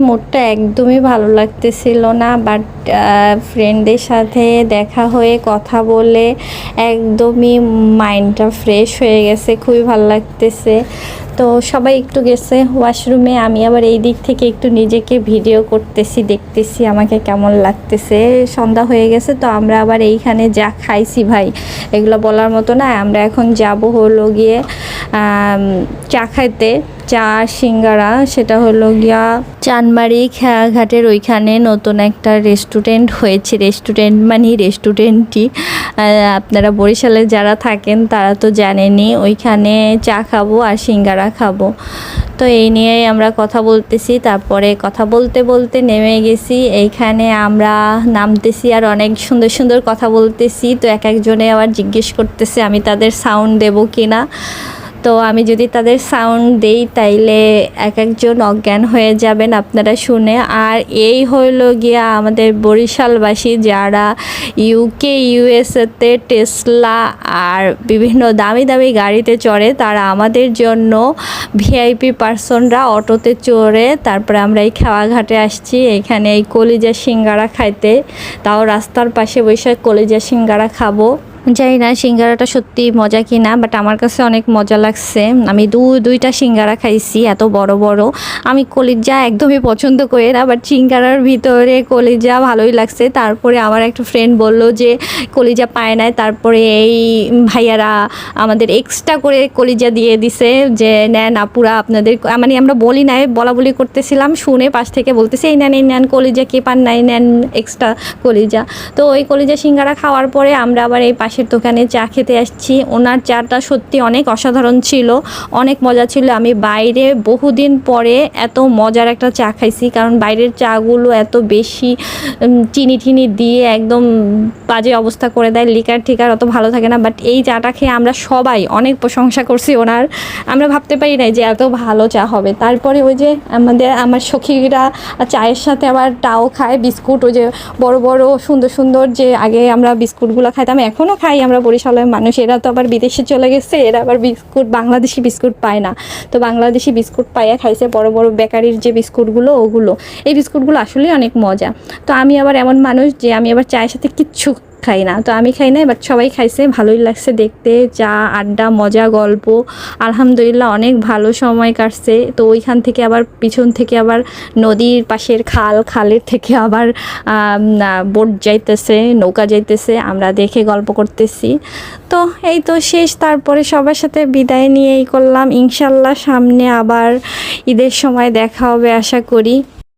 মুডটা একদমই ভালো লাগতেছিল না, বাট ফ্রেন্ডদের সাথে দেখা হয়ে কথা বলে একদমই মাইন্ডটা ফ্রেশ হয়ে গেছে, খুবই ভালো লাগতেছে। তো সবাই একটু গেছে ওয়াশরুমে, আমি আবার এই দিক থেকে একটু নিজেকে ভিডিও করতেছি, দেখতেছি আমাকে কেমন লাগতেছে। সন্ধ্যা হয়ে গেছে, তো আমরা আবার এইখানে যা খাইছি ভাই, এগুলো বলার মতো না। আমরা এখন যাব হলো গিয়ে চা খাইতে, চা সিঙ্গারা, সেটা হলো গিয়া চানমারি খেয়াঘাটের ওইখানে নতুন একটা রেস্টুরেন্ট হয়েছে। রেস্টুরেন্ট মানে রেস্টুরেন্টই, আপনারা বরিশালে যারা থাকেন তারা তো জানেনই। ওইখানে চা খাবো আর সিঙ্গারা খাবো। তো এই নিয়েই আমরা কথা বলতেছি, তারপরে কথা বলতে বলতে নেমে গেছি। এইখানে আমরা নামতেছি আর অনেক সুন্দর সুন্দর কথা বলতেছি। তো এক একজনে আবার জিজ্ঞেস করতেছে আমি তাদের সাউন্ড দেবো কি না। তো আমি যদি তাদের সাউন্ড দেই তাইলে এক একজন অজ্ঞান হয়ে যাবেন আপনারা শুনে। আর এই হইল গিয়া আমাদের বরিশালবাসী যারা ইউকে ইউএসএতে টেসলা আর বিভিন্ন দামি দামি গাড়িতে চড়ে, তারা আমাদের জন্য ভিআইপি পার্সনরা অটোতে চড়ে তারপরে আমরা এই খেওয়াঘাটে আসছি এখানে এই কলিজা সিঙ্গারা খাইতে। তাও রাস্তার পাশে বসে কলিজা সিঙ্গারা খাবো। জানি না সিঙ্গারাটা সত্যি মজা কি না, বাট আমার কাছে অনেক মজা লাগছে। আমি দুইটা সিঙ্গারা খাইছি, এত বড় বড়। আমি কলিজা একদমই পছন্দ করি না, বাট সিঙ্গারার ভিতরে কলিজা ভালোই লাগছে। তারপরে আমার একটা ফ্রেন্ড বলল যে কলিজা পায় নাই, তারপরে এই ভাইয়ারা আমাদের এক্সট্রা করে কলিজা দিয়ে দিছে যে নেন আপুরা আপনাদের, মানে আমরা বলি নাই, বলা বলি করতেছিলাম, শুনে পাশ থেকে বলতেছে এই নেন এই নেন কলিজা, কে পান নাই নেন এক্সট্রা কলিজা। তো ওই কলিজা সিঙ্গারা খাওয়ার পরে আমরা আবার এই পাশের দোকানে চা খেতে আসছি। ওনার চাটা সত্যি অনেক অসাধারণ ছিল, অনেক মজা ছিল। আমি বাইরে বহুদিন পরে এত মজার একটা চা খাইছি, কারণ বাইরের চাগুলো এত বেশি চিনি টিনি দিয়ে একদম বাজে অবস্থা করে দেয়, লিকার ঠিকার অত ভালো থাকে না। বাট এই চাটা খেয়ে আমরা সবাই অনেক প্রশংসা করছি ওনার। আমরা ভাবতে পারি নাই যে এত ভালো চা হবে। তারপরে ওই যে আমার সখীরা চায়ের সাথে আবার টাও খায়, বিস্কুট, ওই যে বড় বড় সুন্দর সুন্দর যে আগে আমরা বিস্কুটগুলো খাইতাম, এখনও খাই আমরা বরিশালের মানুষ। এরা তো আবার বিদেশে চলে গেছে, এরা আবার বিস্কুট বাংলাদেশি বিস্কুট পায় না। তো বাংলাদেশি বিস্কুট পাইয়া খাইছে বড় বড় বেকারির যে বিস্কুটগুলো, ওগুলো। এই বিস্কুটগুলো আসলেই অনেক মজা। তো আমি আবার এমন মানুষ যে আমি আবার চায়ের সাথে কিচ্ছু খাই না, তো আমি খাই না, বাট সবাই খাইছে, ভালোই লাগছে দেখতে। চা, আড্ডা, মজা, গল্প, আলহামদুলিল্লাহ অনেক ভালো সময় কাটছে। তো ওইখান থেকে আবার পিছন থেকে আবার নদীর পাশের খালের থেকে আবার বোট যাইতেছে, নৌকা যাইতেছে, আমরা দেখে গল্প করতেছি। তো এই তো শেষ, তারপরে সবার সাথে বিদায় নিয়েই করলাম। ইনশাল্লাহ সামনে আবার ঈদের সময় দেখা হবে আশা করি।